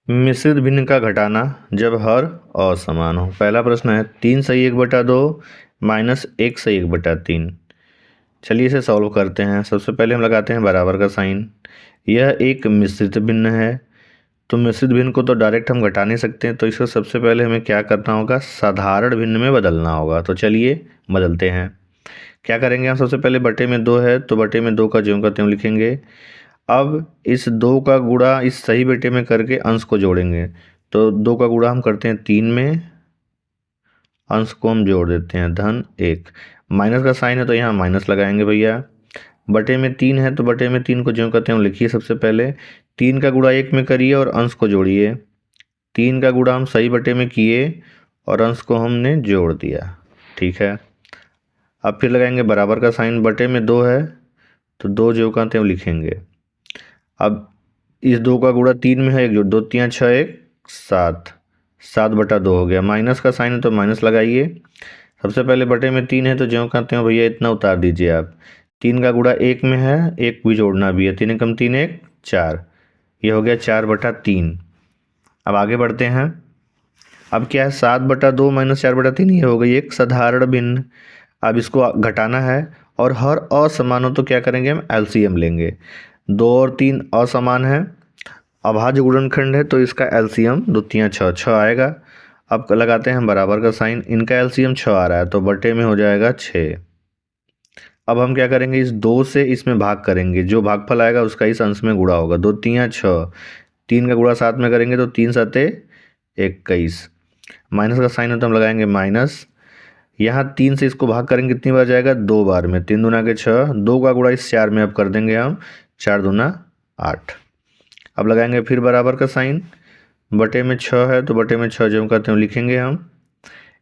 मिश्रित भिन्न का घटाना जब हर असमान हो। पहला प्रश्न है 3/1/2 माइनस 1/1/3। चलिए इसे सॉल्व करते हैं। सबसे पहले हम लगाते हैं बराबर का साइन। यह एक मिश्रित भिन्न है, तो मिश्रित भिन्न को तो डायरेक्ट हम घटा नहीं सकते हैं, तो इसको सबसे पहले हमें क्या करना होगा, साधारण भिन्न में बदलना होगा। तो चलिए बदलते हैं। क्या करेंगे हम, सबसे पहले बटे में 2 है तो बटे में 2 का ज्यों का त्यों लिखेंगे। अब इस 2 का गुणा इस सही बेटे में करके अंश को जोड़ेंगे। तो 2 का गुणा हम करते हैं 3 में, अंश को हम जोड़ देते हैं (1). माइनस का साइन है तो यहाँ माइनस लगाएंगे भैया। बटे में 3 है तो बटे में 3 को ज्यों का त्यों लिखिए। सबसे पहले 3 का गुणा 1 में करिए और अंश को जोड़िए। 3 का गुणा हम सही बटे में किए और अंश को हमने जोड़ दिया, ठीक है। अब फिर लगाएंगे बराबर का साइन। बटे में 2 है तो 2 ज्यों का त्यों लिखेंगे। अब इस 2 का गुणा 3 में है, 1 जोड़ 2 3 6 1 7, 7/2 हो गया। माइनस का साइन है तो माइनस लगाइए। सबसे पहले बटे में 3 है तो ज्यों का त्यों भैया इतना उतार दीजिए आप। 3 का गुणा 1 में है, 1 भी जोड़ना भी है। 3 एकम 3 1 4, ये हो गया 4/3। अब आगे बढ़ते हैं। अब क्या है, 7/2 माइनस 4/3, ये हो गई एक साधारण भिन्न। अब इसको घटाना है और हर असमान हो तो क्या करेंगे, हम एलसीएम लेंगे। 2 और 3 असमान है, अभाज्य गुणनखंड है, तो इसका एलसीएम 2 3 6 आएगा। अब लगाते हैं हम बराबर का साइन। इनका एलसीएम 6 आ रहा है तो बटे में हो जाएगा 6। अब हम क्या करेंगे, इस 2 से इसमें भाग करेंगे, जो भागफल आएगा उसका इस अंश में गुणा होगा। 2 3 6, 3 का गुणा 7 में करेंगे तो 3 7 21। माइनस का साइन है तो हम लगाएंगे माइनस। यहाँ 3 से इसको भाग करेंगे, कितनी बार जाएगा, 2 बार में। 3 दूना के 6, 2 का गुणा इस 4 में अब कर देंगे हम, 4 दूना 8। अब लगाएंगे फिर बराबर का साइन। बटे में 6 है तो बटे में 6 ज्यों का त्यों लिखेंगे हम।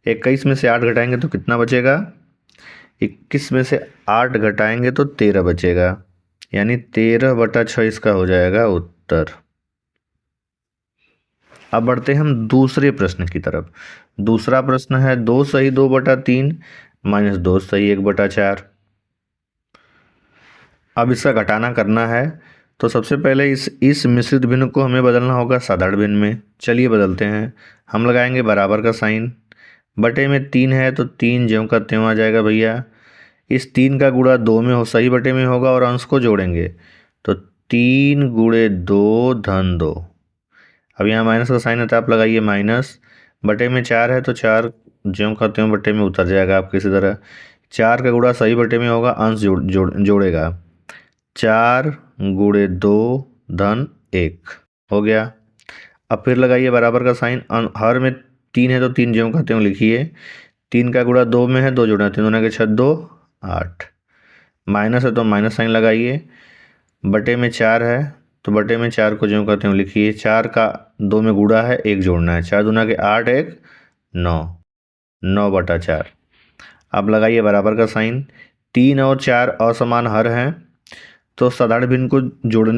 21 में से 8 घटाएंगे तो कितना बचेगा, 21 में से 8 घटाएंगे तो 13 बचेगा, यानी 13/6 इसका हो जाएगा उत्तर। अब बढ़ते हैं हम दूसरे प्रश्न की तरफ। दूसरा प्रश्न है 2/2/3 माइनस 2/1/4। अब इसका घटाना करना है तो सबसे पहले इस मिश्रित भिन्न को हमें बदलना होगा साधारण भिन्न में। चलिए बदलते हैं। हम लगाएंगे बराबर का साइन। बटे में 3 है तो 3 ज्यों का त्यों आ जाएगा भैया। इस 3 का गुणा 2 में हो, सही बटे में होगा और अंश को जोड़ेंगे तो 3 × 2 = 2। अब यहाँ माइनस का साइन है तो आप लगाइए माइनस। बटे में 4 है तो 4 ज्यों का त्यों बटे में उतर जाएगा आपके इसी तरह। 4 का गुणा सही बटे में होगा, अंश जोड़ेगा। 4 × 2 = 1 हो गया। अब फिर लगाइए बराबर का साइन। हर में 3 है तो 3 ज्यों का त्यों लिखिए। 3 का गुणा 2 में है, 2 जोड़ना, 3 दूना के 6 2 8। माइनस है तो माइनस साइन लगाइए। बटे में 4 है तो बटे में 4 को ज्यों का त्यों लिखिए। 4 का 2 में गुणा है, 1 जोड़ना है। 4 दूना के 8 1 9, 9/4। अब लगाइए बराबर का साइन। 3 और 4 असमान हर हैं, तो साधारण भिन्न को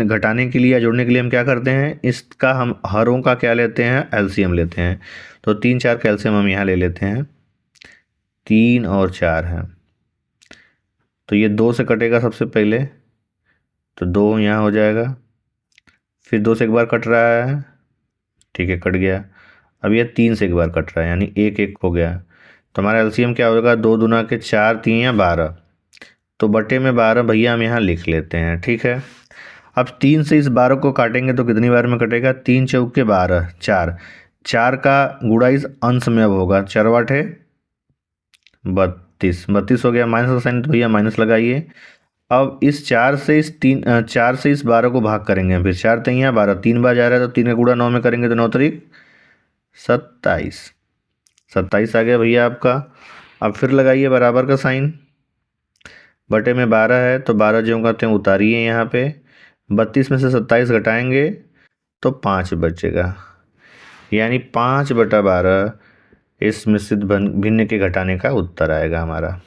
घटाने के लिए या जोड़ने के लिए हम क्या करते हैं, इसका हम हरों का क्या लेते हैं, एलसीएम लेते हैं। तो 3 4 का एलसीएम हम यहाँ ले लेते हैं। 3 और 4 है तो ये 2 से कटेगा सबसे पहले, तो 2 यहाँ हो जाएगा। फिर 2 से एक बार कट रहा है, ठीक है, कट गया। अब ये 3 से एक बार कट रहा है, यानी 1 1 हो गया। तो हमारा एलसीएम क्या होगा, 2 दूना के 4 3 या 12, तो बटे में 12 भैया हम यहाँ लिख लेते हैं, ठीक है। अब 3 से इस 12 को काटेंगे तो कितनी बार में कटेगा, 3 चौके 12, 4, 4 का गुणा इस अंश में अब होगा, 4 8 32, 32 हो गया। माइनस का साइन तो भैया माइनस लगाइए। अब इस 4 से इस 12 को भाग करेंगे, फिर 4 3 12, 3 बार जा रहा है तो 3 का गुणा 9 में करेंगे तो 9 3 27, 27 आ गया भैया आपका। अब फिर लगाइए बराबर का साइन। बटे में 12 है तो 12 ज्यों का त्यों उतारिए यहाँ पे। 32 में से 27 घटाएंगे तो 5 बचेगा, यानी 5/12 इस मिश्रित भिन्न के घटाने का उत्तर आएगा हमारा,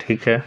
ठीक है।